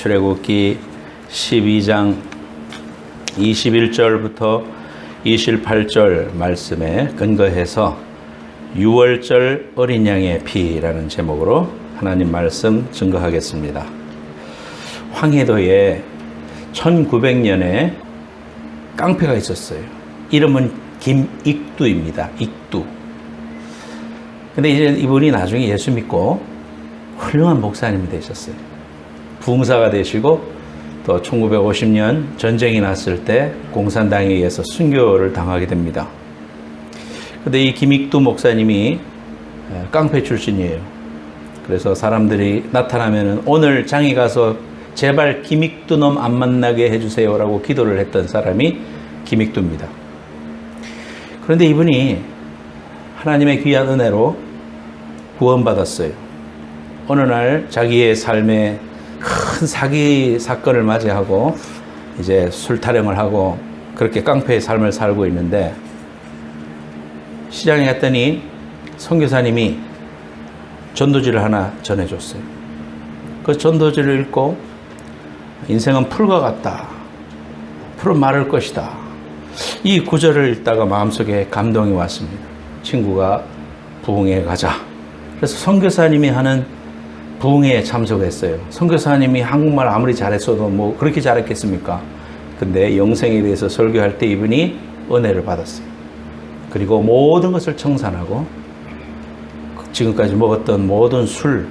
출애굽기 12장 21절부터 28절 말씀에 근거해서 6월절 어린 양의 피라는 제목으로 하나님 말씀 증거하겠습니다. 황해도에 1900년에 깡패가 있었어요. 이름은 김익두입니다. 익두. 근데 이제 이분이 나중에 예수 믿고 훌륭한 목사님이 되셨어요. 부흥사가 되시고 또 1950년 전쟁이 났을 때 공산당에 의해서 순교를 당하게 됩니다. 근데 이 김익두 목사님이 깡패 출신이에요. 그래서 사람들이 나타나면은 오늘 장에 가서 제발 김익두 놈 안 만나게 해주세요라고 기도를 했던 사람이 김익두입니다. 그런데 이분이 하나님의 귀한 은혜로 구원받았어요. 어느 날 자기의 삶에 큰 사기 사건을 맞이하고 이제 술 타령을 하고 그렇게 깡패의 삶을 살고 있는데 시장에 갔더니 선교사님이 전도지를 하나 전해줬어요. 그 전도지를 읽고 인생은 풀과 같다. 풀은 마를 것이다. 이 구절을 읽다가 마음속에 감동이 왔습니다. 친구가 부흥회에 가자. 그래서 선교사님이 하는 부흥회에 참석했어요. 선교사님이 한국말 아무리 잘했어도 뭐 그렇게 잘했겠습니까? 근데 영생에 대해서 설교할 때 이분이 은혜를 받았어요. 그리고 모든 것을 청산하고 지금까지 먹었던 모든 술,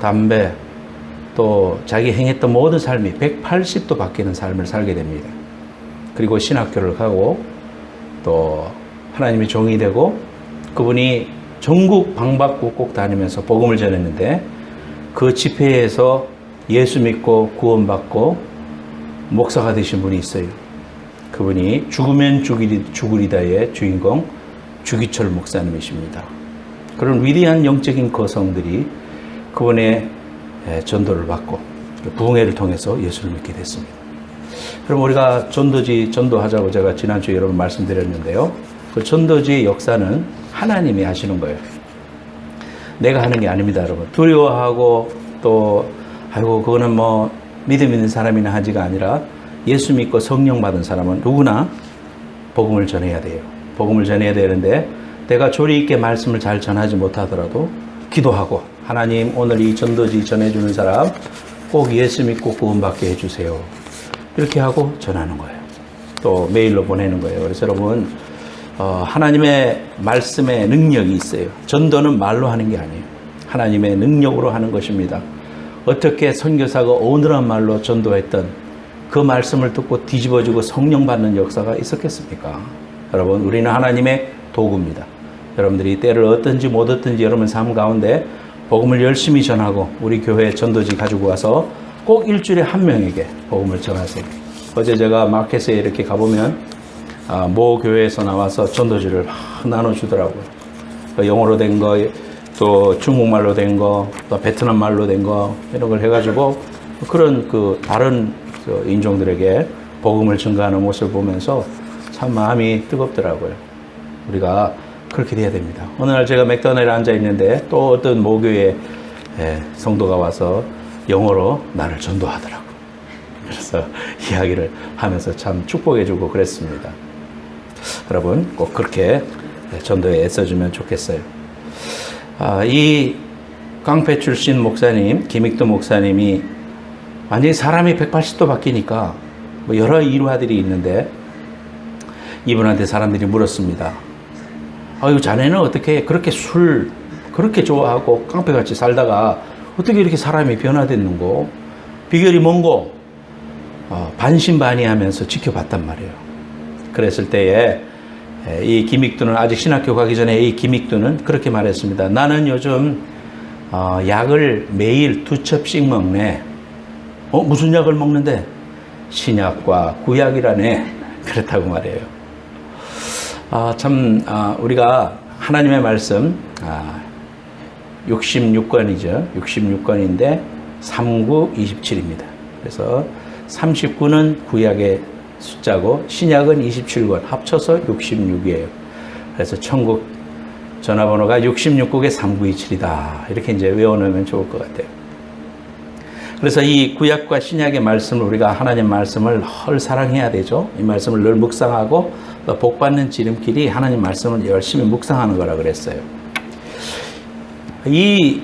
담배, 또 자기 행했던 모든 삶이 180도 바뀌는 삶을 살게 됩니다. 그리고 신학교를 가고 또 하나님의 종이 되고 그분이 전국 방방곡곡 다니면서 복음을 전했는데 그 집회에서 예수 믿고 구원받고 목사가 되신 분이 있어요. 그분이 죽으면 죽으리다의 주인공 주기철 목사님이십니다. 그런 위대한 영적인 거성들이 그분의 전도를 받고 부흥회를 통해서 예수를 믿게 됐습니다. 그럼 우리가 전도지 전도하자고 제가 지난주에 여러분 말씀드렸는데요. 그 전도지의 역사는 하나님이 하시는 거예요. 내가 하는 게 아닙니다, 여러분. 두려워하고 또 아이고 그거는 뭐 믿음 있는 사람이나 하지가 아니라 예수 믿고 성령 받은 사람은 누구나 복음을 전해야 돼요. 복음을 전해야 되는데 내가 조리 있게 말씀을 잘 전하지 못하더라도 기도하고 하나님 오늘 이 전도지 전해주는 사람 꼭 예수 믿고 구원받게 해주세요. 이렇게 하고 전하는 거예요. 또 메일로 보내는 거예요. 그래서 여러분 하나님의 말씀에 능력이 있어요. 전도는 말로 하는 게 아니에요. 하나님의 능력으로 하는 것입니다. 어떻게 선교사가 어느한 말로 전도했던 그 말씀을 듣고 뒤집어지고 성령 받는 역사가 있었겠습니까? 여러분 우리는 하나님의 도구입니다. 여러분들이 때를 얻든지 못 얻든지 여러분 삶 가운데 복음을 열심히 전하고 우리 교회 전도지 가지고 와서 꼭 일주일에 한 명에게 복음을 전하세요. 어제 제가 마켓에 이렇게 가보면 모 교회에서 나와서 전도지를 나눠주더라고요. 영어로 된 거, 또 중국말로 된 거, 또 베트남 말로 된 거 이런 걸 해가지고 그런 그 다른 인종들에게 복음을 증거하는 모습을 보면서 참 마음이 뜨겁더라고요. 우리가 그렇게 돼야 됩니다. 어느 날 제가 맥도날드에 앉아 있는데 또 어떤 모교의 성도가 와서 영어로 나를 전도하더라고요. 그래서 이야기를 하면서 참 축복해주고 그랬습니다. 여러분 꼭 그렇게 전도에 애써주면 좋겠어요. 이 깡패 출신 목사님 김익두 목사님이 완전히 사람이 180도 바뀌니까 뭐 여러 일화들이 있는데 이분한테 사람들이 물었습니다. 아유 자네는 어떻게 그렇게 술 그렇게 좋아하고 깡패같이 살다가 어떻게 이렇게 사람이 변화됐는고 비결이 뭔고 반신반의하면서 지켜봤단 말이에요. 그랬을 때에 이 김익두는 아직 신학교 가기 전에 이 김익두는 그렇게 말했습니다. 나는 요즘 약을 매일 2첩씩 먹네. 무슨 약을 먹는데? 신약과 구약이라네. 그렇다고 말해요. 우리가 하나님의 말씀 66권이죠. 66권인데 39, 27입니다. 그래서 39는 구약의 숫자고 신약은 27권 합쳐서 66이에요. 그래서 천국 전화번호가 66국의 3927이다. 이렇게 이제 외워놓으면 좋을 것 같아요. 그래서 이 구약과 신약의 말씀을 우리가 하나님 말씀을 헐 사랑해야 되죠. 이 말씀을 늘 묵상하고 또 복받는 지름길이 하나님 말씀을 열심히 묵상하는 거라 그랬어요. 이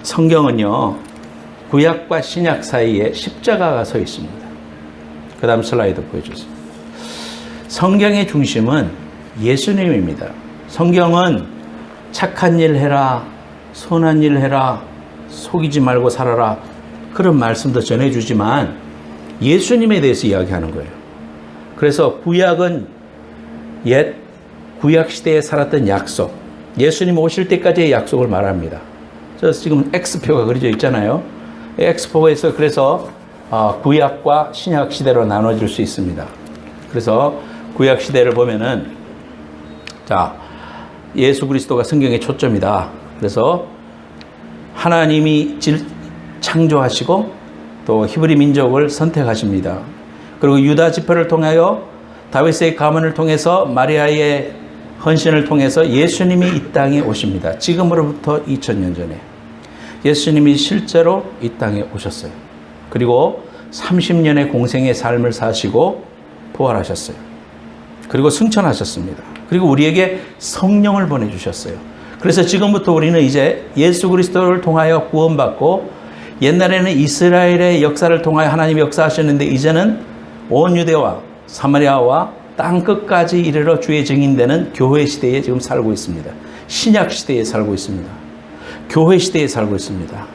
성경은요, 구약과 신약 사이에 십자가가 서 있습니다. 그 다음 슬라이드 보여주세요. 성경의 중심은 예수님입니다. 성경은 착한 일 해라, 선한 일 해라, 속이지 말고 살아라, 그런 말씀도 전해주지만 예수님에 대해서 이야기하는 거예요. 그래서 구약은 옛 구약 시대에 살았던 약속, 예수님 오실 때까지의 약속을 말합니다. 그래서 지금 X표가 그려져 있잖아요. X표에서 그래서 구약과 신약 시대로 나눠질 수 있습니다. 그래서 구약 시대를 보면은, 자, 예수 그리스도가 성경의 초점이다. 그래서 하나님이 창조하시고 또 히브리 민족을 선택하십니다. 그리고 유다 지파를 통하여 다윗의 가문을 통해서 마리아의 헌신을 통해서 예수님이 이 땅에 오십니다. 지금으로부터 2000년 전에 예수님이 실제로 이 땅에 오셨어요. 그리고 30년의 공생의 삶을 사시고 부활하셨어요. 그리고 승천하셨습니다. 그리고 우리에게 성령을 보내주셨어요. 그래서 지금부터 우리는 이제 예수 그리스도를 통하여 구원받고, 옛날에는 이스라엘의 역사를 통하여 하나님이 역사하셨는데 이제는 온 유대와 사마리아와 땅 끝까지 이르러 주의 증인되는 교회 시대에 지금 살고 있습니다. 신약 시대에 살고 있습니다. 교회 시대에 살고 있습니다.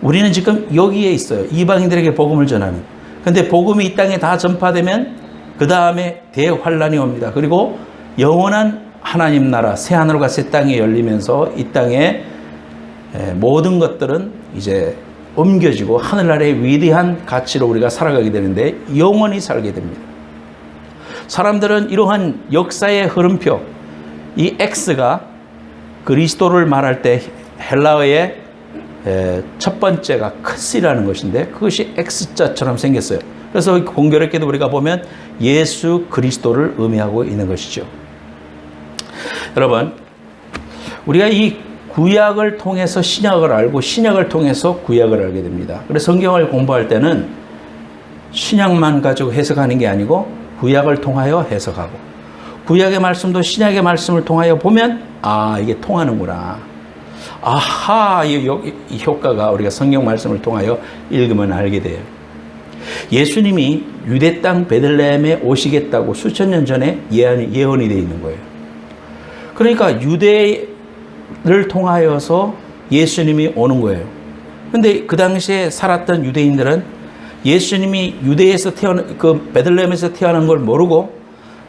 우리는 지금 여기에 있어요. 이방인들에게 복음을 전하는. 그런데 복음이 이 땅에 다 전파되면 그 다음에 대환란이 옵니다. 그리고 영원한 하나님 나라, 새하늘과 새 땅이 열리면서 이 땅에 모든 것들은 이제 옮겨지고 하늘나라의 위대한 가치로 우리가 살아가게 되는데 영원히 살게 됩니다. 사람들은 이러한 역사의 흐름표, 이 X가 그리스도를 말할 때 헬라어의 첫 번째가 크스라는 것인데 그것이 X자처럼 생겼어요. 그래서 공교롭게도 우리가 보면 예수 그리스도를 의미하고 있는 것이죠. 여러분, 우리가 이 구약을 통해서 신약을 알고 신약을 통해서 구약을 알게 됩니다. 그래서 성경을 공부할 때는 신약만 가지고 해석하는 게 아니고 구약을 통하여 해석하고, 구약의 말씀도 신약의 말씀을 통하여 보면 이게 통하는구나. 아하, 이 효과가 우리가 성경 말씀을 통하여 읽으면 알게 돼요. 예수님이 유대 땅 베들레헴에 오시겠다고 수천 년 전에 예언이 되어 있는 거예요. 그러니까 유대를 통하여서 예수님이 오는 거예요. 그런데 그 당시에 살았던 유대인들은 예수님이 유대에서 베들레헴에서 태어난 걸 모르고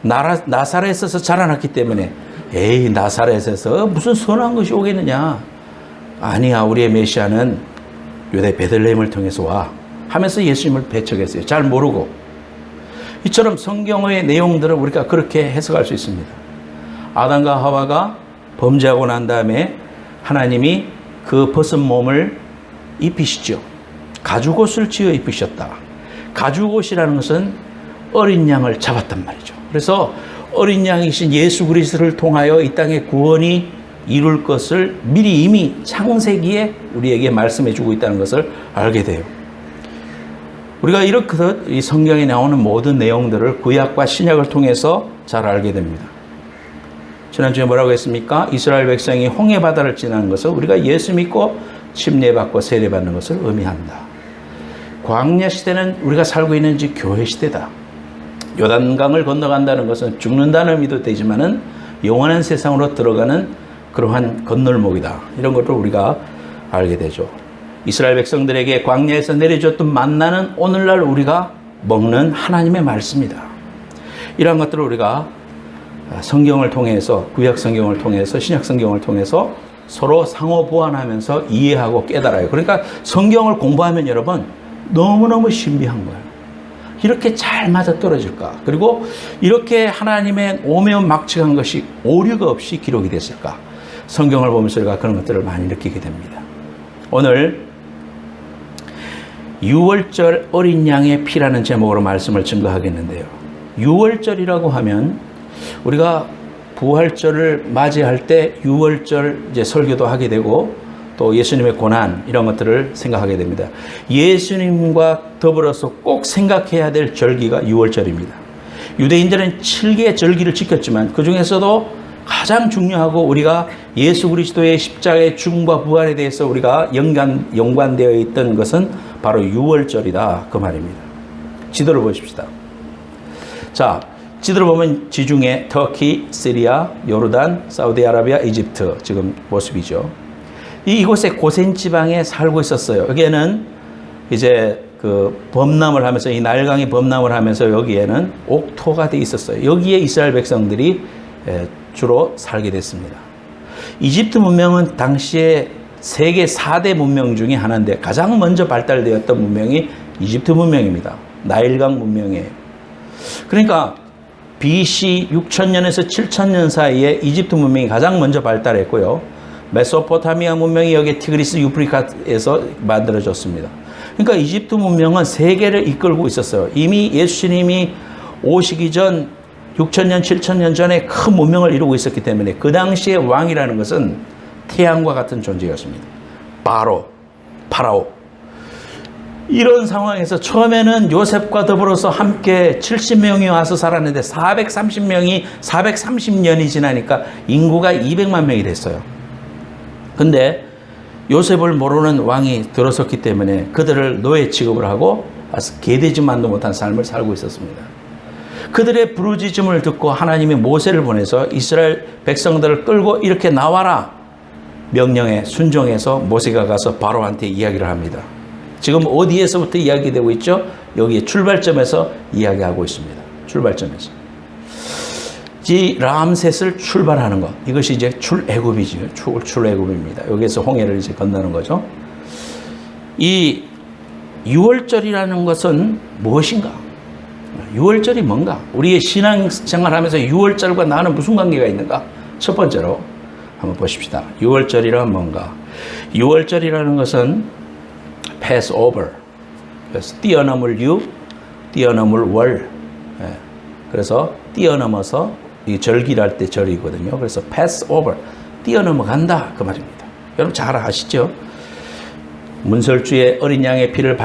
나사렛에서 자라났기 때문에 에이, 나사렛에서 무슨 선한 것이 오겠느냐. 아니야, 우리의 메시아는 유대 베들레헴을 통해서 와 하면서 예수님을 배척했어요. 잘 모르고. 이처럼 성경의 내용들을 우리가 그렇게 해석할 수 있습니다. 아담과 하와가 범죄하고 난 다음에 하나님이 그 벗은 몸을 입히시죠. 가죽옷을 지어 입히셨다. 가죽옷이라는 것은 어린 양을 잡았단 말이죠. 그래서 어린 양이신 예수 그리스도를 통하여 이 땅의 구원이 이룰 것을 미리 이미 창세기에 우리에게 말씀해 주고 있다는 것을 알게 돼요. 우리가 이렇게 이 성경에 나오는 모든 내용들을 구약과 신약을 통해서 잘 알게 됩니다. 지난주에 뭐라고 했습니까? 이스라엘 백성이 홍해 바다를 지나는 것을 우리가 예수 믿고 침례받고 세례받는 것을 의미한다. 광야 시대는 우리가 살고 있는 교회 시대다. 요단강을 건너간다는 것은 죽는다는 의미도 되지만은 영원한 세상으로 들어가는 그러한 건널목이다. 이런 것을 우리가 알게 되죠. 이스라엘 백성들에게 광야에서 내려줬던 만나는 오늘날 우리가 먹는 하나님의 말씀이다. 이러한 것들을 우리가 성경을 통해서, 구약 성경을 통해서, 신약 성경을 통해서 서로 상호 보완하면서 이해하고 깨달아요. 그러니까 성경을 공부하면 여러분 너무너무 신비한 거예요. 이렇게 잘 맞아떨어질까? 그리고 이렇게 하나님의 오묘막측한 것이 오류가 없이 기록이 됐을까? 성경을 보면서 우리가 그런 것들을 많이 느끼게 됩니다. 오늘 6월절 어린 양의 피라는 제목으로 말씀을 증거하겠는데요. 6월절이라고 하면 우리가 부활절을 맞이할 때 6월절 이제 설교도 하게 되고 또 예수님의 고난 이런 것들을 생각하게 됩니다. 예수님과 더불어서 꼭 생각해야 될 절기가 유월절입니다. 유대인들은 7개의 절기를 지켰지만 그 중에서도 가장 중요하고 우리가 예수 그리스도의 십자가의 죽음과 부활에 대해서 우리가 연관되어 있던 것은 바로 유월절이다 그 말입니다. 지도를 보십시다. 자, 지도를 보면 지중해, 터키, 시리아, 요르단, 사우디아라비아, 이집트 지금 모습이죠. 이곳에 고센 지방에 살고 있었어요. 여기에는 이제 그 범람을 하면서 이 나일강이 범람을 하면서 여기에는 옥토가 돼 있었어요. 여기에 이스라엘 백성들이 주로 살게 됐습니다. 이집트 문명은 당시에 세계 4대 문명 중에 하나인데 가장 먼저 발달되었던 문명이 이집트 문명입니다. 나일강 문명이에요. 그러니까 BC 6000년에서 7000년 사이에 이집트 문명이 가장 먼저 발달했고요. 메소포타미아 문명이 여기 티그리스 유프리카에서 만들어졌습니다. 그러니까 이집트 문명은 세계를 이끌고 있었어요. 이미 예수님이 오시기 전 6000년, 7000년 전에 큰 문명을 이루고 있었기 때문에 그 당시의 왕이라는 것은 태양과 같은 존재였습니다. 파라오. 이런 상황에서 처음에는 요셉과 더불어서 함께 70명이 와서 살았는데 430년이 지나니까 인구가 200만 명이 됐어요. 근데 요셉을 모르는 왕이 들어섰기 때문에 그들을 노예 취급을 하고 아주 개되지만도 못한 삶을 살고 있었습니다. 그들의 부르짖음을 듣고 하나님이 모세를 보내서 이스라엘 백성들을 끌고 이렇게 나와라 명령에 순종해서 모세가 가서 바로한테 이야기를 합니다. 지금 어디에서부터 이야기되고 있죠? 여기에 출발점에서 이야기하고 있습니다. 출발점에서. 이 람셋을 출발하는 것. 이것이 이제 출애굽이죠. 출애굽입니다. 여기에서 홍해를 이제 건너는 거죠. 이 유월절이라는 것은 무엇인가? 유월절이 뭔가? 우리의 신앙생활 하면서 유월절과 나는 무슨 관계가 있는가? 첫 번째로 한번 보십시다. 유월절이란 뭔가? 유월절이라는 것은 Passover. 그래서 뛰어넘을 뛰어넘을 월. 그래서 뛰어넘어서 이 절기를 때 절이거든요. 그래서 Passover. 뛰어넘어간다. 그 말입니다. 여러분 잘 아시죠? 문설주의 어린 양의 피를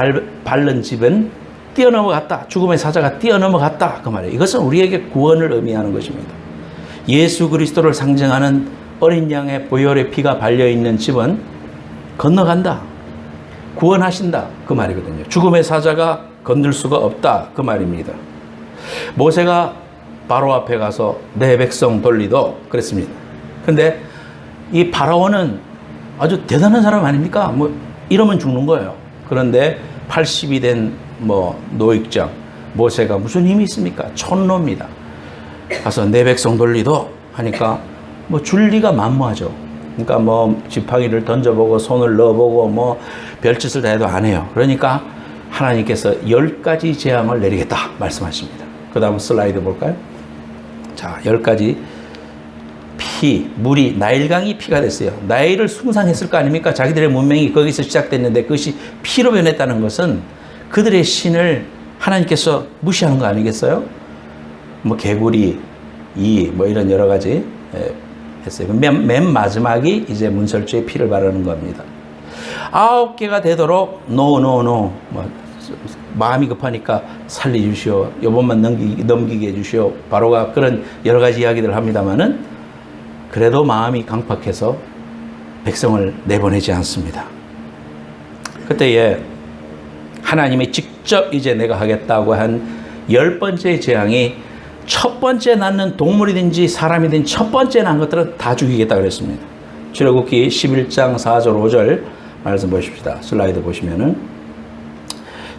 바른 집은 뛰어넘어갔다. 죽음의 사자가 뛰어넘어갔다. 그 말이에요. 이것은 우리에게 구원을 의미하는 것입니다. 예수 그리스도를 상징하는 어린 양의 보혈의 피가 발려있는 집은 건너간다. 구원하신다. 그 말이거든요. 죽음의 사자가 건들 수가 없다. 그 말입니다. 모세가 바로 앞에 가서 내 백성 돌리도 그랬습니다. 근데 이 바라오는 아주 대단한 사람 아닙니까? 뭐 이러면 죽는 거예요. 그런데 80이 된 노익장 모세가 무슨 힘이 있습니까? 촌노입니다. 가서 내 백성 돌리도 하니까 줄 리가 만무하죠. 그러니까 지팡이를 던져보고 손을 넣어보고 별짓을 다 해도 안 해요. 그러니까 하나님께서 10가지 재앙을 내리겠다 말씀하십니다. 그 다음 슬라이드 볼까요? 자, 10가지 물이 나일강이 피가 됐어요. 나일을 숭상했을 거 아닙니까? 자기들의 문명이 거기서 시작됐는데 그것이 피로 변했다는 것은 그들의 신을 하나님께서 무시하는 거 아니겠어요? 개구리, 이런 여러 가지 했어요. 맨 마지막이 이제 문설주의 피를 바르는 겁니다. 9개가 되도록 노 마음이 급하니까 살려주시오. 요번만 넘기게 해주시오. 바로가 그런 여러 가지 이야기들을 합니다만은 그래도 마음이 강팍해서 백성을 내보내지 않습니다. 그때에 하나님이 직접 이제 내가 하겠다고 한 10번째 재앙이 첫 번째 낳는 동물이든지 사람이든지 첫 번째 낳은 것들은 다 죽이겠다 그랬습니다. 출애굽기 11장 4절 5절 말씀 보십시다. 슬라이드 보시면은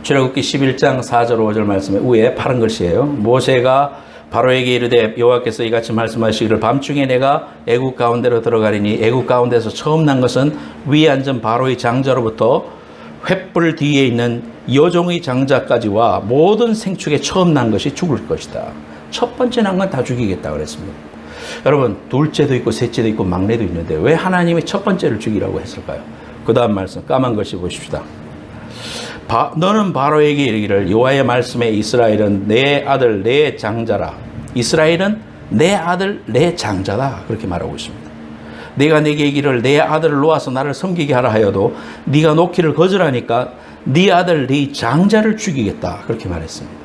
출애굽기 11장 4절 5절 말씀에 위에 파란 글씨예요. 모세가 바로에게 이르되 여호와께서 이같이 말씀하시기를 밤중에 내가 애국 가운데로 들어가리니 애국 가운데서 처음 난 것은 위에 앉은 바로의 장자로부터 횃불 뒤에 있는 여종의 장자까지와 모든 생축에 처음 난 것이 죽을 것이다. 첫 번째 난 건 다 죽이겠다 그랬습니다. 여러분 둘째도 있고 셋째도 있고 막내도 있는데 왜 하나님이 첫 번째를 죽이라고 했을까요? 그 다음 말씀 까만 글씨 보십시다. 너는 바로에게 이르기를 여호와의 말씀에 이스라엘은 내 아들 내 장자라. 이스라엘은 내 아들 내 장자다. 그렇게 말하고 있습니다. 내가 네게 이르기를 내 아들을 놓아서 나를 섬기게 하라 하여도 네가 놓기를 거절하니까 네 아들 네 장자를 죽이겠다. 그렇게 말했습니다.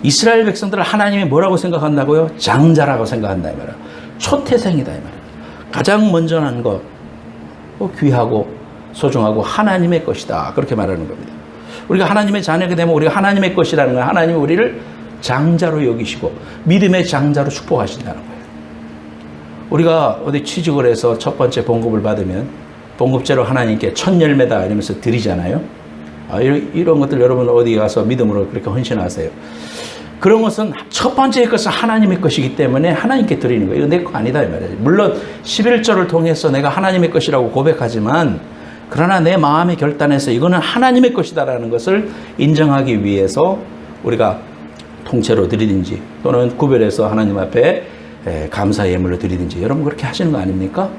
이스라엘 백성들을 하나님이 뭐라고 생각한다고요? 장자라고 생각한다 이 말이야. 초태생이다 이 말이야. 가장 먼저 난 것, 귀하고 소중하고 하나님의 것이다. 그렇게 말하는 겁니다. 우리가 하나님의 자녀가 되면 우리가 하나님의 것이라는 건 하나님이 우리를 장자로 여기시고 믿음의 장자로 축복하신다는 거예요. 우리가 어디 취직을 해서 첫 번째 봉급을 받으면 봉급제로 하나님께 첫 열매다 이러면서 드리잖아요. 이런 것들 여러분 어디 가서 믿음으로 그렇게 헌신하세요. 그런 것은 첫 번째 것은 하나님의 것이기 때문에 하나님께 드리는 거예요. 이거 내 거 아니다 이 말이에요. 물론 11조를 통해서 내가 하나님의 것이라고 고백하지만 그러나 내 마음의 결단에서 이거는 하나님의 것이다라는 것을 인정하기 위해서 우리가 통째로 드리든지 또는 구별해서 하나님 앞에 감사 예물로 드리든지 여러분 그렇게 하시는 거 아닙니까?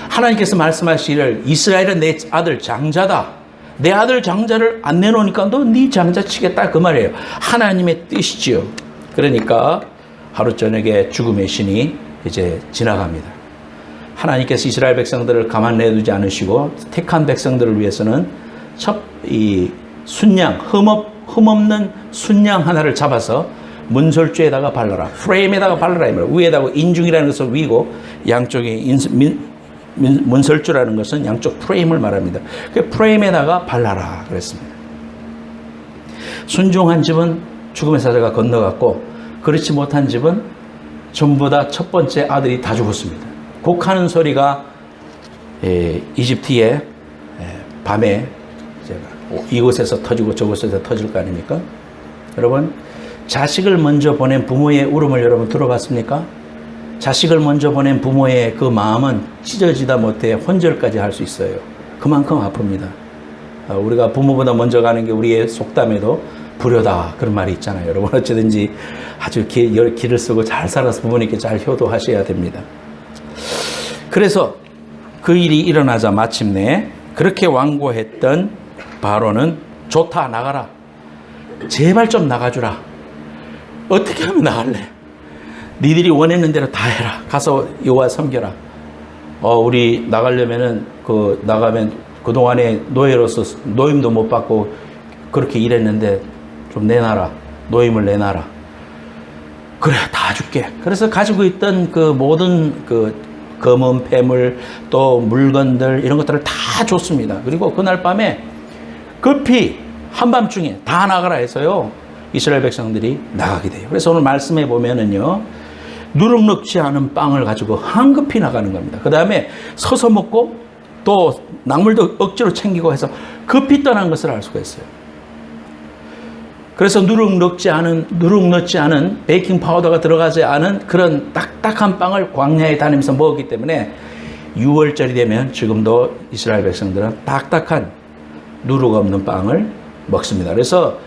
하나님께서 말씀하시기를 이스라엘은 내 아들 장자다. 내 아들 장자를 안 내놓으니까 너 네 장자 치겠다 그 말이에요. 하나님의 뜻이지요. 그러니까 하루 저녁에 죽음의 신이 이제 지나갑니다. 하나님께서 이스라엘 백성들을 가만 내두지 않으시고 택한 백성들을 위해서는 이 순양 흠없는 순양 하나를 잡아서 문설주에다가 발라라. 프레임에다가 발라라. 위에다가 인중이라는 것은 위고 양쪽에 문설주라는 것은 양쪽 프레임을 말합니다. 그 프레임에다가 발라라 그랬습니다. 순종한 집은 죽음의 사자가 건너갔고 그렇지 못한 집은 전부 다 첫 번째 아들이 다 죽었습니다. 곡하는 소리가 이집트의 밤에 이곳에서 터지고 저곳에서 터질 거 아닙니까? 여러분 자식을 먼저 보낸 부모의 울음을 여러분 들어봤습니까? 자식을 먼저 보낸 부모의 그 마음은 찢어지다 못해 혼절까지 할 수 있어요. 그만큼 아픕니다. 우리가 부모보다 먼저 가는 게 우리의 속담에도 불효다 그런 말이 있잖아요. 여러분 어찌든지 아주 길을 쓰고 잘 살아서 부모님께 잘 효도하셔야 됩니다. 그래서 그 일이 일어나자 마침내 그렇게 완고했던 바로는 좋다 나가라. 제발 좀 나가주라. 어떻게 하면 나갈래? 니들이 원했는 대로 다 해라. 가서 여호와 섬겨라. 우리 나가려면은 나가면 그동안에 노예로서 노임도 못 받고 그렇게 일했는데 좀 내놔라. 노임을 내놔라. 그래 다 줄게. 그래서 가지고 있던 그 모든 검은 폐물 또 물건들 이런 것들을 다 줬습니다. 그리고 그날 밤에 급히 한밤중에 다 나가라 해서요. 이스라엘 백성들이 나가게 돼요. 그래서 오늘 말씀해 보면은요. 누룩 넣지 않은 빵을 가지고 황급히 나가는 겁니다. 그 다음에 서서 먹고 또 낙물도 억지로 챙기고 해서 급히 떠난 것을 알 수가 있어요. 그래서 누룩 넣지 않은 베이킹 파우더가 들어가지 않은 그런 딱딱한 빵을 광야에 다니면서 먹었기 때문에 6월절이 되면 지금도 이스라엘 백성들은 딱딱한 누룩 없는 빵을 먹습니다. 그래서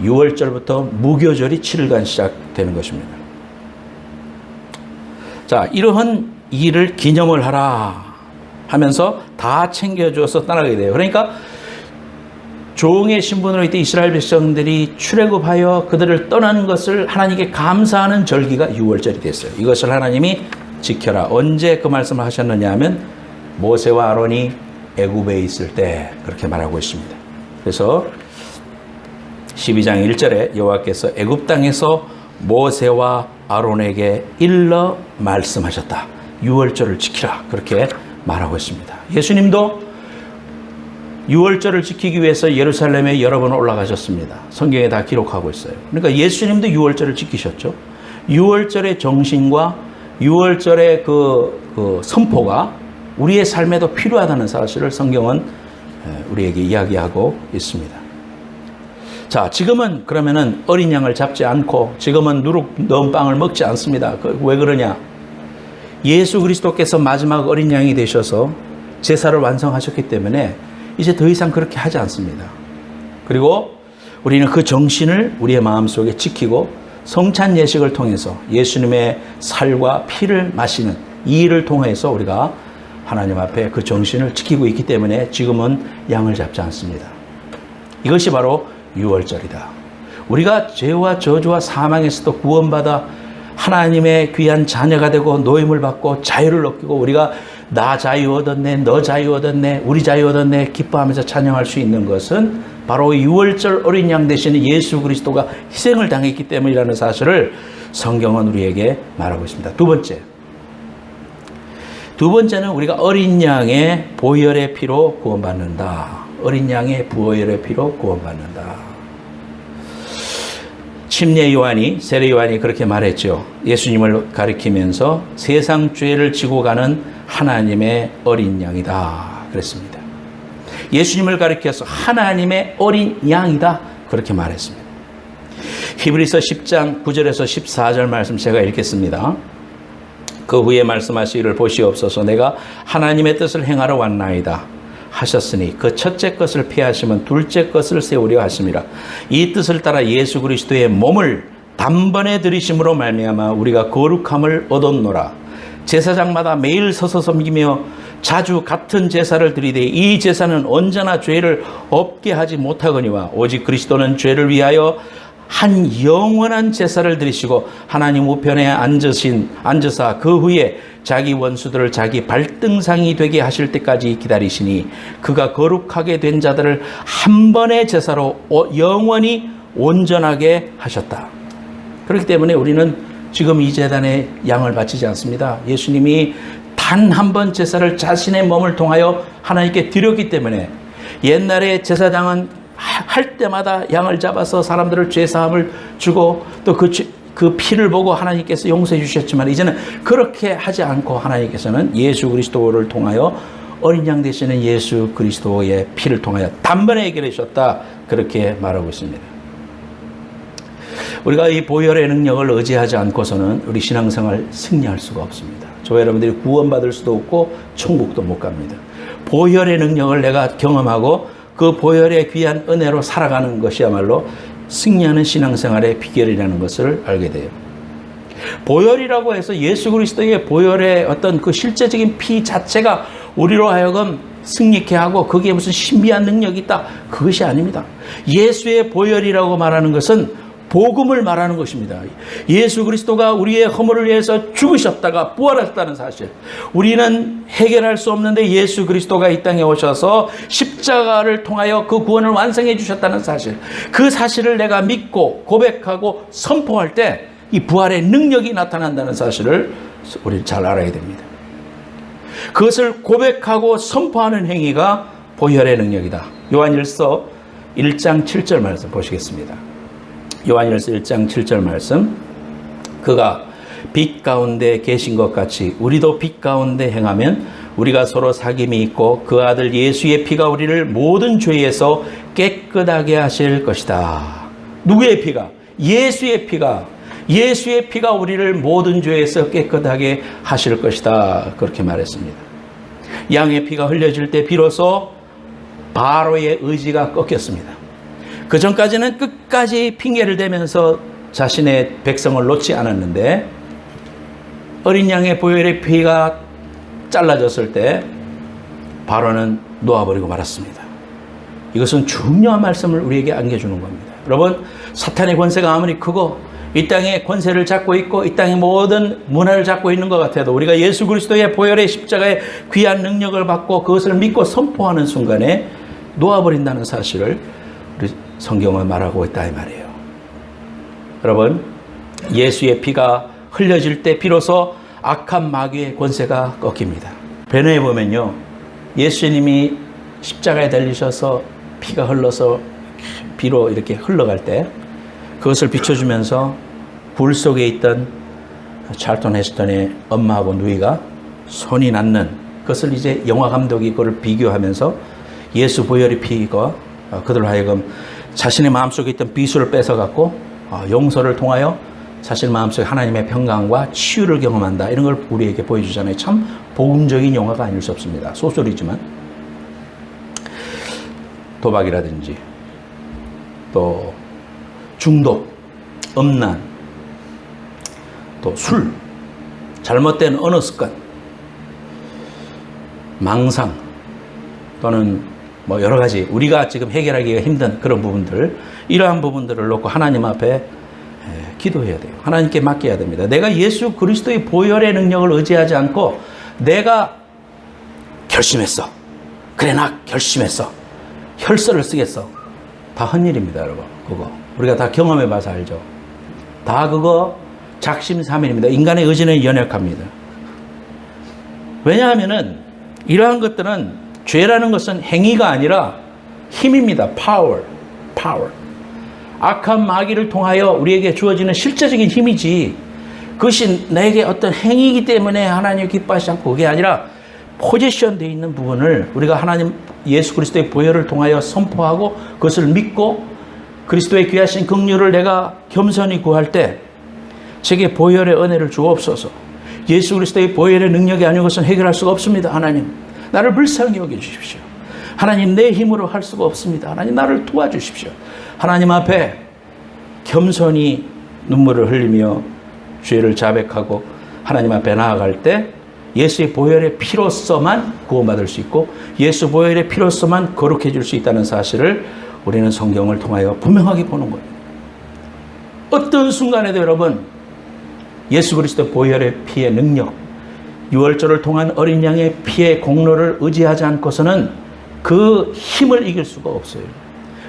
6월절부터 무교절이 7일간 시작되는 것입니다. 자, 이러한 일을 기념을 하라 하면서 다 챙겨줘서 떠나게 돼요. 그러니까 종의 신분으로 있던 이스라엘 백성들이 출애굽하여 그들을 떠나는 것을 하나님께 감사하는 절기가 6월절이 됐어요. 이것을 하나님이 지켜라. 언제 그 말씀을 하셨느냐 하면 모세와 아론이 애굽에 있을 때 그렇게 말하고 있습니다. 그래서 12장 1절에 여호와께서 애굽 땅에서 모세와 아론에게 일러 말씀하셨다. 6월절을 지키라. 그렇게 말하고 있습니다. 예수님도 6월절을 지키기 위해서 예루살렘에 여러 번 올라가셨습니다. 성경에 다 기록하고 있어요. 그러니까 예수님도 6월절을 지키셨죠. 6월절의 정신과 6월절의 그 선포가 우리의 삶에도 필요하다는 사실을 성경은 우리에게 이야기하고 있습니다. 자, 지금은 그러면은 어린 양을 잡지 않고 지금은 누룩 넣은 빵을 먹지 않습니다. 왜 그러냐? 예수 그리스도께서 마지막 어린 양이 되셔서 제사를 완성하셨기 때문에 이제 더 이상 그렇게 하지 않습니다. 그리고 우리는 그 정신을 우리의 마음속에 지키고 성찬 예식을 통해서 예수님의 살과 피를 마시는 이 일을 통해서 우리가 하나님 앞에 그 정신을 지키고 있기 때문에 지금은 양을 잡지 않습니다. 이것이 바로 6월절이다. 우리가 죄와 저주와 사망에서도 구원받아 하나님의 귀한 자녀가 되고 노임을 받고 자유를 얻고 우리가 나 자유 얻었네, 너 자유 얻었네, 우리 자유 얻었네 기뻐하면서 찬양할 수 있는 것은 바로 유월절 어린 양 되시는 예수 그리스도가 희생을 당했기 때문이라는 사실을 성경은 우리에게 말하고 있습니다. 두 번째는 우리가 어린 양의 보혈의 피로 구원받는다. 어린 양의 보혈의 피로 구원받는다. 침례 요한이, 세례 요한이 그렇게 말했죠. 예수님을 가리키면서 세상 죄를 지고 가는 하나님의 어린 양이다 그랬습니다. 예수님을 가리켜서 하나님의 어린 양이다 그렇게 말했습니다. 히브리서 10장 9절에서 14절 말씀 제가 읽겠습니다. 그 후에 말씀하시기를 보시옵소서. 내가 하나님의 뜻을 행하러 왔나이다 하셨으니 그 첫째 것을 피하시면 둘째 것을 세우려 하심이라. 이 뜻을 따라 예수 그리스도의 몸을 단번에 들이심으로 말미암아 우리가 거룩함을 얻었노라. 제사장마다 매일 서서 섬기며 자주 같은 제사를 드리되 이 제사는 언제나 죄를 없게 하지 못하거니와 오직 그리스도는 죄를 위하여 한 영원한 제사를 드리시고 하나님 우편에 앉으사 그 후에 자기 원수들을 자기 발등상이 되게 하실 때까지 기다리시니 그가 거룩하게 된 자들을 한 번의 제사로 영원히 온전하게 하셨다. 그렇기 때문에 우리는 지금 이 제단에 양을 바치지 않습니다. 예수님이 단 한 번 제사를 자신의 몸을 통하여 하나님께 드렸기 때문에 옛날에 제사장은 할 때마다 양을 잡아서 사람들을 죄사함을 주고 또 그 피를 보고 하나님께서 용서해 주셨지만 이제는 그렇게 하지 않고 하나님께서는 예수 그리스도를 통하여 어린 양 되시는 예수 그리스도의 피를 통하여 단번에 해결해 주셨다 그렇게 말하고 있습니다. 우리가 이 보혈의 능력을 의지하지 않고서는 우리 신앙생활 승리할 수가 없습니다. 저와 여러분들이 구원받을 수도 없고 천국도 못 갑니다. 보혈의 능력을 내가 경험하고 그 보혈의 귀한 은혜로 살아가는 것이야말로 승리하는 신앙생활의 비결이라는 것을 알게 돼요. 보혈이라고 해서 예수 그리스도의 보혈의 어떤 그 실제적인 피 자체가 우리로 하여금 승리케 하고 거기에 무슨 신비한 능력이 있다. 그것이 아닙니다. 예수의 보혈이라고 말하는 것은 복음을 말하는 것입니다. 예수 그리스도가 우리의 허물을 위해서 죽으셨다가 부활하셨다는 사실. 우리는 해결할 수 없는데 예수 그리스도가 이 땅에 오셔서 십자가를 통하여 그 구원을 완성해 주셨다는 사실. 그 사실을 내가 믿고 고백하고 선포할 때 이 부활의 능력이 나타난다는 사실을 우리 잘 알아야 됩니다. 그것을 고백하고 선포하는 행위가 보혈의 능력이다. 요한일서 1장 7절 말씀 보시겠습니다. 요한일서 1장 7절 말씀. 그가 빛 가운데 계신 것 같이 우리도 빛 가운데 행하면 우리가 서로 사귐이 있고 그 아들 예수의 피가 우리를 모든 죄에서 깨끗하게 하실 것이다. 누구의 피가? 예수의 피가. 예수의 피가 우리를 모든 죄에서 깨끗하게 하실 것이다. 그렇게 말했습니다. 양의 피가 흘려질 때 비로소 바로의 의지가 꺾였습니다. 그 전까지는 끝까지 핑계를 대면서 자신의 백성을 놓지 않았는데 어린 양의 보혈의 피가 잘라졌을 때 바로는 놓아버리고 말았습니다. 이것은 중요한 말씀을 우리에게 안겨주는 겁니다. 여러분, 사탄의 권세가 아무리 크고 이 땅에 권세를 잡고 있고 이 땅의 모든 문화를 잡고 있는 것 같아도 우리가 예수 그리스도의 보혈의 십자가의 귀한 능력을 받고 그것을 믿고 선포하는 순간에 놓아버린다는 사실을 우리 성경은 말하고 있다 이 말이에요. 여러분, 예수의 피가 흘려질 때 비로소 악한 마귀의 권세가 꺾입니다. 베네에 보면요, 예수님이 십자가에 달리셔서 피가 흘러서 비로 이렇게 흘러갈 때 그것을 비춰주면서 굴 속에 있던 찰턴 헤스턴의 엄마하고 누이가 손이 낫는 그것을 이제 영화 감독이 그걸 비교하면서 예수 보혈의 피가 그들로 하여금 자신의 마음속에 있던 비수를 뺏어갖고 용서를 통하여 자신 마음속에 하나님의 평강과 치유를 경험한다. 이런 걸 우리에게 보여주잖아요. 참 복음적인 영화가 아닐 수 없습니다. 소설이지만 도박이라든지 또 중독, 음란, 또 술, 잘못된 언어 습관, 망상 또는 뭐 여러 가지 우리가 지금 해결하기가 힘든 그런 부분들, 이러한 부분들을 놓고 하나님 앞에 기도해야 돼요. 하나님께 맡겨야 됩니다. 내가 예수 그리스도의 보혈의 능력을 의지하지 않고 내가 결심했어. 그래, 나 결심했어. 혈서를 쓰겠어. 다 헛일입니다, 여러분. 그거 우리가 다 경험해 봐서 알죠. 다 그거 작심삼일입니다. 인간의 의지는 연약합니다. 왜냐하면은 이러한 것들은, 죄라는 것은 행위가 아니라 힘입니다. 파워. 악한 마귀를 통하여 우리에게 주어지는 실제적인 힘이지, 그것이 내게 어떤 행위이기 때문에 하나님 기뻐하시지 않고, 그게 아니라 포지션 되어 있는 부분을 우리가 하나님 예수 그리스도의 보혈을 통하여 선포하고 그것을 믿고 그리스도의 귀하신 긍휼을 내가 겸손히 구할 때, 제게 보혈의 은혜를 주옵소서. 예수 그리스도의 보혈의 능력이 아닌 것은 해결할 수가 없습니다. 하나님, 나를 불쌍히 여겨주십시오. 하나님, 내 힘으로 할 수가 없습니다. 하나님, 나를 도와주십시오. 하나님 앞에 겸손히 눈물을 흘리며 죄를 자백하고 하나님 앞에 나아갈 때 예수의 보혈의 피로서만 구원받을 수 있고 예수 보혈의 피로서만 거룩해질 수 있다는 사실을 우리는 성경을 통하여 분명하게 보는 거예요. 어떤 순간에도 여러분, 예수 그리스도 보혈의 피의 능력, 유월절을 통한 어린 양의 피의 공로를 의지하지 않고서는 그 힘을 이길 수가 없어요.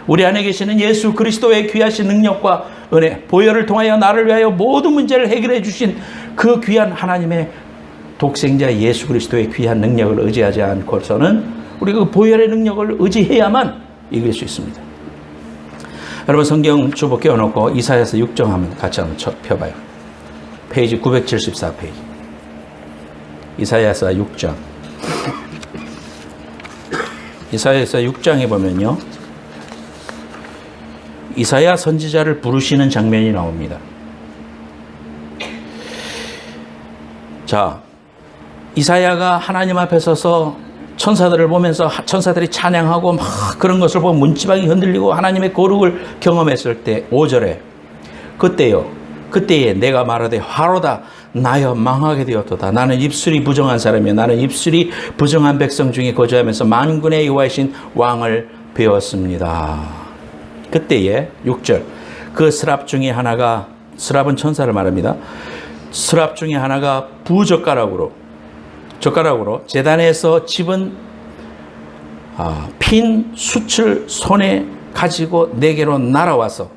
우리 안에 계시는 예수 그리스도의 귀하신 능력과 은혜, 보혈을 통하여 나를 위하여 모든 문제를 해결해 주신 그 귀한 하나님의 독생자 예수 그리스도의 귀한 능력을 의지하지 않고서는 우리가 그 보혈의 능력을 의지해야만 이길 수 있습니다. 여러분, 성경 주보 껴놓고 이사야서 6장 한번 같이 한번 펴봐요. 페이지 974페이지. 이사야서 6장. 이사야서 6장에 보면요, 이사야 선지자를 부르시는 장면이 나옵니다. 자, 이사야가 하나님 앞에 서서 천사들을 보면서 천사들이 찬양하고 막 그런 것을 보면 문지방이 흔들리고 하나님의 거룩을 경험했을 때 5절에 그때에 내가 말하되 화로다 나여 망하게 되었도다. 나는 입술이 부정한 사람이요 나는 입술이 부정한 백성 중에 거주하면서 만군의 여호와이신 왕을 배웠습니다. 그때에 6절 그 스랍 중에 하나가, 스랍은 천사를 말합니다. 스랍 중에 하나가 부젓가락으로 제단에서 집은 핀 숯을 손에 가지고 내게로 날아와서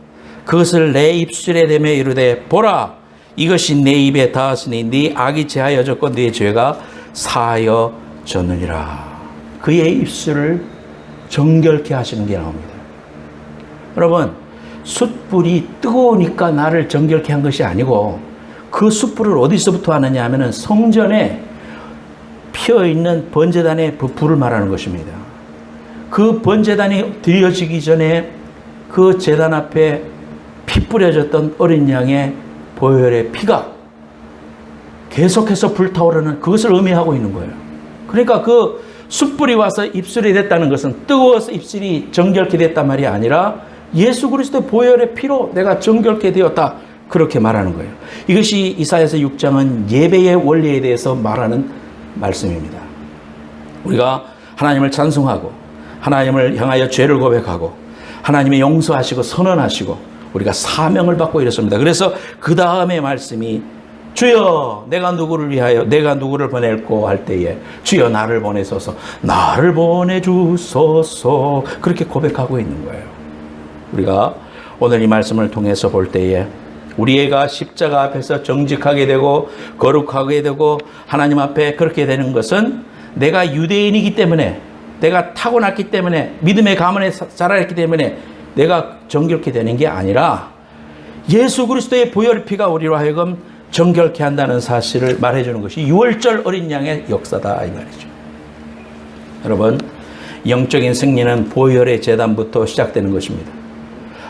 그것을 내 입술에 대며 이르되 보라 이것이 내 입에 닿았으니 네 악이 제하여졌고 네 죄가 사하여졌느니라. 그의 입술을 정결케 하시는 게 나옵니다. 여러분, 숯불이 뜨거우니까 나를 정결케 한 것이 아니고 그 숯불을 어디서부터 하느냐 하면은 성전에 피어있는 번제단의 불을 말하는 것입니다. 그 번제단이 드려지기 전에 그 제단 앞에 피 뿌려졌던 어린 양의 보혈의 피가 계속해서 불타오르는 그것을 의미하고 있는 거예요. 그러니까 그 숯불이 와서 입술이 됐다는 것은 뜨거워서 입술이 정결케 됐단 말이 아니라 예수 그리스도의 보혈의 피로 내가 정결케 되었다, 그렇게 말하는 거예요. 이것이 이사야서 6장은 예배의 원리에 대해서 말하는 말씀입니다. 우리가 하나님을 찬송하고 하나님을 향하여 죄를 고백하고 하나님의 용서하시고 선언하시고 우리가 사명을 받고 이렇습니다. 그래서 그 다음에 말씀이 주여 내가 누구를 위하여 내가 누구를 보낼꼬 할 때에 주여 나를 보내소서, 나를 보내주소서, 그렇게 고백하고 있는 거예요. 우리가 오늘 이 말씀을 통해서 볼 때에 우리가 십자가 앞에서 정직하게 되고 거룩하게 되고 하나님 앞에 그렇게 되는 것은 내가 유대인이기 때문에, 내가 타고났기 때문에, 믿음의 가문에 자라났기 때문에 내가 정결케 되는 게 아니라 예수 그리스도의 보혈 피가 우리로 하여금 정결케 한다는 사실을 말해주는 것이 유월절 어린 양의 역사다 이 말이죠. 여러분, 영적인 승리는 보혈의 제단부터 시작되는 것입니다.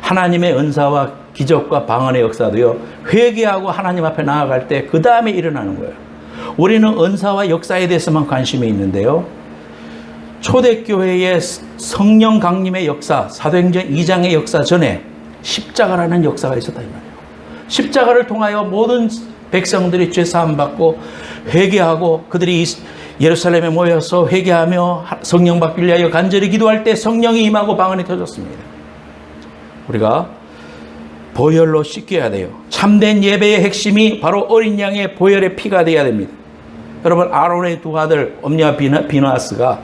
하나님의 은사와 기적과 방언의 역사도요, 회개하고 하나님 앞에 나아갈 때 그 다음에 일어나는 거예요. 우리는 은사와 역사에 대해서만 관심이 있는데요, 초대교회의 성령 강림의 역사, 사도행전 2장의 역사 전에 십자가라는 역사가 있었다 이 말이에요. 십자가를 통하여 모든 백성들이 죄 사함 받고 회개하고 그들이 예루살렘에 모여서 회개하며 성령 받기 위하여 간절히 기도할 때 성령이 임하고 방언이 터졌습니다. 우리가 보혈로 씻겨야 돼요. 참된 예배의 핵심이 바로 어린 양의 보혈의 피가 되어야 됩니다. 여러분, 아론의 두 아들 옴니와 비느하스가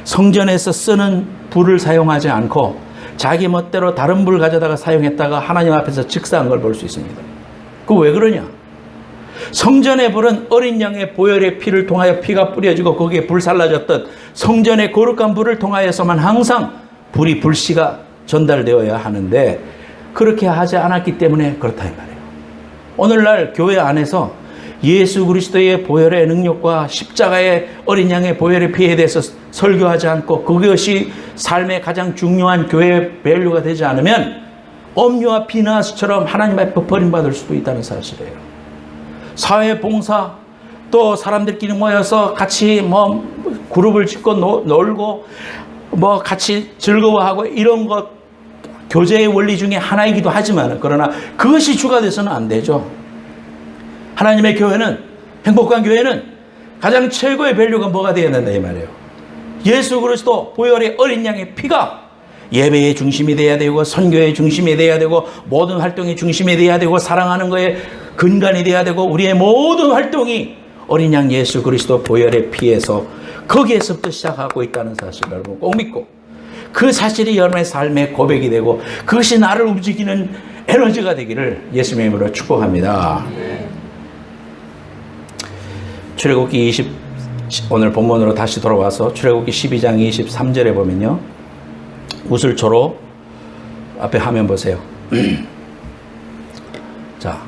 성전에서 쓰는 불을 사용하지 않고 자기 멋대로 다른 불 가져다가 사용했다가 하나님 앞에서 즉사한 걸 볼 수 있습니다. 그거 왜 그러냐? 성전의 불은 어린 양의 보혈의 피를 통하여 피가 뿌려지고 거기에 불살라졌던 성전의 거룩한 불을 통하여서만 항상 불씨가 전달되어야 하는데 그렇게 하지 않았기 때문에 그렇다 이 말이에요. 오늘날 교회 안에서 예수 그리스도의 보혈의 능력과 십자가의 어린 양의 보혈의 피에 대해서 설교하지 않고 그것이 삶의 가장 중요한 교회의 밸류가 되지 않으면 옴니와 비느하스처럼 하나님 앞에 버림받을 수도 있다는 사실이에요. 사회봉사, 또 사람들끼리 모여서 같이 그룹을 짓고 놀고 같이 즐거워하고 이런 것 교제의 원리 중에 하나이기도 하지만 그러나 그것이 주가 돼서는 안 되죠. 하나님의 교회는, 행복한 교회는 가장 최고의 밸류가 뭐가 되어야 된다 이 말이에요. 예수 그리스도 보혈의 어린 양의 피가 예배의 중심이 되어야 되고 선교의 중심이 되어야 되고 모든 활동의 중심이 되어야 되고 사랑하는 거에 근간이 되어야 되고 우리의 모든 활동이 어린 양 예수 그리스도 보혈의 피에서 거기에서부터 시작하고 있다는 사실을 여러분 꼭 믿고 그 사실이 여러분의 삶의 고백이 되고 그것이 나를 움직이는 에너지가 되기를 예수님의 이름으로 축복합니다. 출애굽기 오늘 본문으로 다시 돌아와서 출애굽기 12장 23절에 보면요. 우슬초로 앞에 화면 보세요. 자,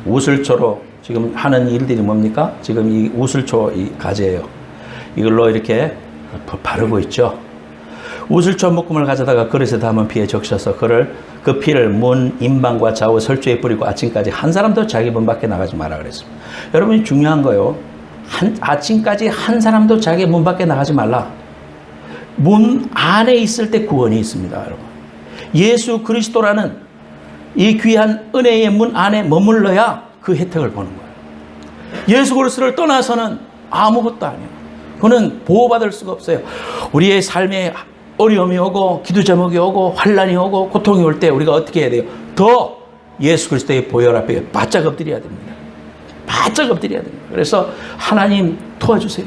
우슬초로 지금 하는 일들이 뭡니까? 지금 이 우슬초 이 가지예요. 이걸로 이렇게 바르고 있죠. 우슬초 묶음을 가져다가 그릇에 담은 피에 적셔서 그 피를 문, 임방과 좌우 설주에 뿌리고 아침까지 한 사람도 자기 문 밖에 나가지 마라 그랬습니다. 여러분이 중요한 거요. 아침까지 한 사람도 자기 문 밖에 나가지 말라. 문 안에 있을 때 구원이 있습니다, 여러분. 예수 그리스도라는 이 귀한 은혜의 문 안에 머물러야 그 혜택을 보는 거예요. 예수 그리스도를 떠나서는 아무것도 아니에요. 그는 보호받을 수가 없어요. 우리의 삶에 어려움이 오고 기도 제목이 오고 환난이 오고 고통이 올 때 우리가 어떻게 해야 돼요? 더 예수 그리스도의 보혈 앞에 바짝 엎드려야 됩니다. 바짝 엎드려야 됩니다. 그래서 하나님 도와주세요.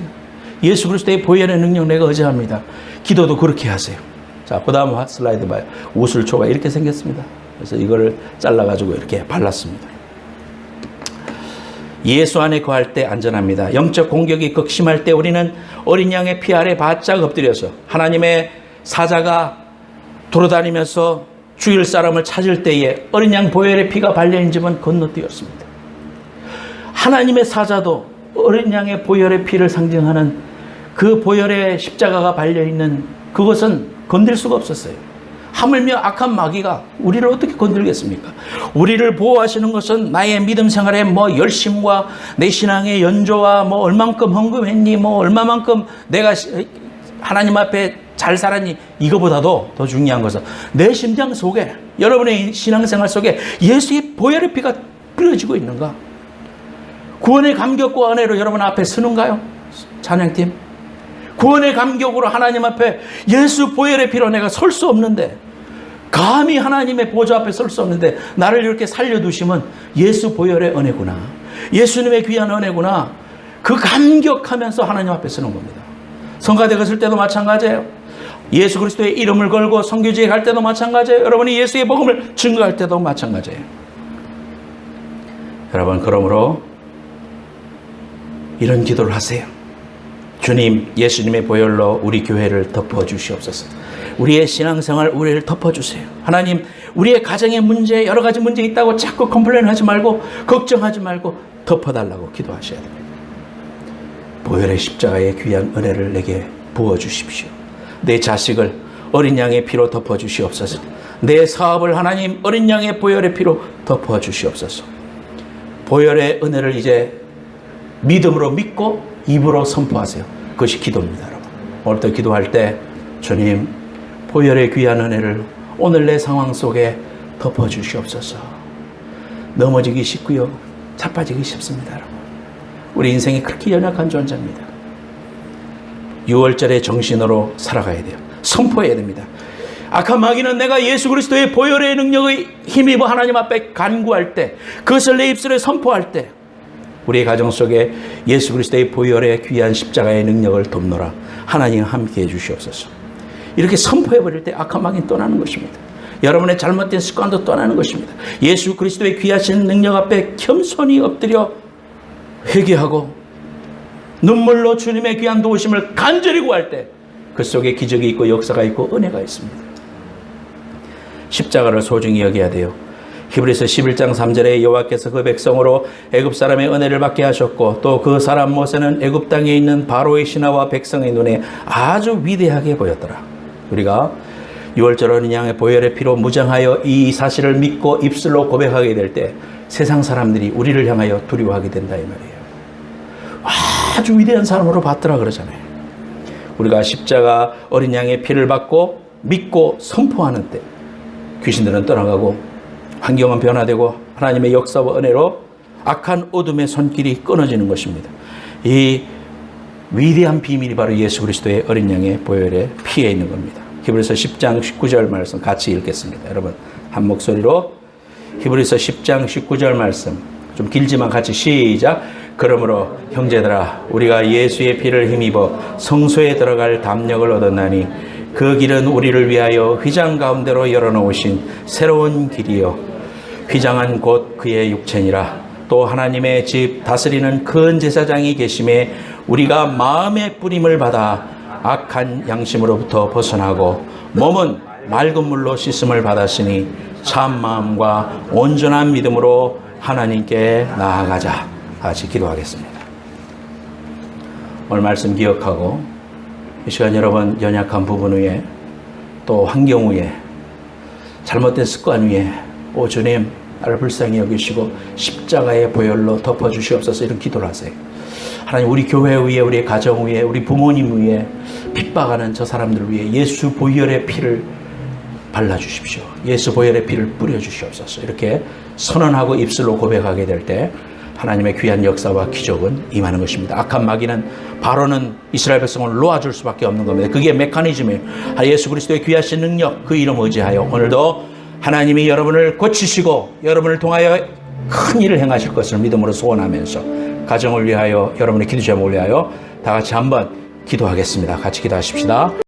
예수 그리스도의 보혈의 능력 내가 의지합니다. 기도도 그렇게 하세요. 자, 그 다음 슬라이드 봐요. 우슬초가 이렇게 생겼습니다. 그래서 이거를 잘라가지고 이렇게 발랐습니다. 예수 안에 거할 때 안전합니다. 영적 공격이 극심할 때 우리는 어린 양의 피 아래 바짝 엎드려서 하나님의 사자가 돌아다니면서 죽일 사람을 찾을 때에 어린 양 보혈의 피가 발려있는 집은 건너뛰었습니다. 하나님의 사자도 어린 양의 보혈의 피를 상징하는 그 보혈의 십자가가 발려있는 그것은 건들 수가 없었어요. 하물며 악한 마귀가 우리를 어떻게 건들겠습니까? 우리를 보호하시는 것은 나의 믿음 생활의 열심과 내 신앙의 연조와 얼만큼 헌금했니, 얼마만큼 내가 하나님 앞에 잘 살았니, 이거보다도 더 중요한 것은 내 심장 속에, 여러분의 신앙생활 속에 예수의 보혈의 피가 뿌려지고 있는가? 구원의 감격과 은혜로 여러분 앞에 서는가요? 찬양팀. 구원의 감격으로 하나님 앞에 예수 보혈의 피로 내가 설 수 없는데, 감히 하나님의 보좌 앞에 설 수 없는데 나를 이렇게 살려두시면 예수 보혈의 은혜구나, 예수님의 귀한 은혜구나, 그 감격하면서 하나님 앞에 서는 겁니다. 성가대 갔을 때도 마찬가지예요. 예수 그리스도의 이름을 걸고 선교지에 갈 때도 마찬가지예요. 여러분이 예수의 복음을 증거할 때도 마찬가지예요. 여러분, 그러므로 이런 기도를 하세요. 주님, 예수님의 보혈로 우리 교회를 덮어주시옵소서. 우리의 신앙생활, 우리를 덮어주세요. 하나님, 우리의 가정의 문제, 여러 가지 문제 있다고 자꾸 컴플레인하지 말고 걱정하지 말고 덮어달라고 기도하셔야 됩니다. 보혈의 십자가의 귀한 은혜를 내게 부어주십시오. 내 자식을 어린 양의 피로 덮어주시옵소서. 내 사업을 하나님 어린 양의 보혈의 피로 덮어주시옵소서. 보혈의 은혜를 이제 믿음으로 믿고 입으로 선포하세요. 그것이 기도입니다, 여러분. 오늘도 기도할 때 주님, 보혈의 귀한 은혜를 오늘 내 상황 속에 덮어주시옵소서. 넘어지기 쉽고요, 자빠지기 쉽습니다, 여러분. 우리 인생이 그렇게 연약한 존재입니다. 6월절의 정신으로 살아가야 돼요. 선포해야 됩니다. 악한 마귀는 내가 예수 그리스도의 보혈의 능력의 힘입어 하나님 앞에 간구할 때, 그것을 내 입술에 선포할 때 우리의 가정 속에 예수 그리스도의 보혈의 귀한 십자가의 능력을 돕노라. 하나님 함께해 주시옵소서. 이렇게 선포해 버릴 때 악한 마귀는 떠나는 것입니다. 여러분의 잘못된 습관도 떠나는 것입니다. 예수 그리스도의 귀하신 능력 앞에 겸손히 엎드려 회개하고 눈물로 주님의 귀한 도우심을 간절히 구할 때 그 속에 기적이 있고 역사가 있고 은혜가 있습니다. 십자가를 소중히 여겨야 돼요. 히브리서 11장 3절에 여호와께서 그 백성으로 애굽 사람의 은혜를 받게 하셨고 또 그 사람 모세는 애굽 땅에 있는 바로의 신하와 백성의 눈에 아주 위대하게 보였더라. 우리가 유월절 어린 양의 보혈의 피로 무장하여 이 사실을 믿고 입술로 고백하게 될 때 세상 사람들이 우리를 향하여 두려워하게 된다 이 말이에요. 아주 위대한 사람으로 봤더라 그러잖아요. 우리가 십자가 어린 양의 피를 받고 믿고 선포하는 때 귀신들은 떠나가고 환경은 변화되고 하나님의 역사와 은혜로 악한 어둠의 손길이 끊어지는 것입니다. 이 위대한 비밀이 바로 예수 그리스도의 어린 양의 보혈의 피에 있는 겁니다. 히브리서 10장 19절 말씀 같이 읽겠습니다. 여러분 한 목소리로 히브리서 10장 19절 말씀 좀 길지만 같이 시작. 그러므로 형제들아 우리가 예수의 피를 힘입어 성소에 들어갈 담력을 얻었나니 그 길은 우리를 위하여 휘장 가운데로 열어놓으신 새로운 길이요 휘장은 곧 그의 육체니라. 또 하나님의 집 다스리는 큰 제사장이 계심에 우리가 마음의 뿌림을 받아 악한 양심으로부터 벗어나고 몸은 맑은 물로 씻음을 받았으니 참 마음과 온전한 믿음으로 하나님께 나아가자. 같이 기도하겠습니다. 오늘 말씀 기억하고 이 시간 여러분 연약한 부분 위에 또 환경 위에 잘못된 습관 위에 오 주님 나를 불쌍히 여기시고 십자가의 보혈로 덮어주시옵소서 이런 기도를 하세요. 하나님 우리 교회 위에 우리 가정 위에 우리 부모님 위에 핍박하는 저 사람들 위에 예수 보혈의 피를 발라주십시오. 예수 보혈의 피를 뿌려주시옵소서. 이렇게 선언하고 입술로 고백하게 될 때 하나님의 귀한 역사와 기적은 임하는 것입니다. 악한 마귀는 바로는 이스라엘 백성을 놓아줄 수밖에 없는 겁니다. 그게 메커니즘이에요. 예수 그리스도의 귀하신 능력 그 이름 의지하여 오늘도 하나님이 여러분을 고치시고 여러분을 통하여 큰 일을 행하실 것을 믿음으로 소원하면서 가정을 위하여 여러분의 기도 제목을 위하여 다 같이 한번 기도하겠습니다. 같이 기도하십시다.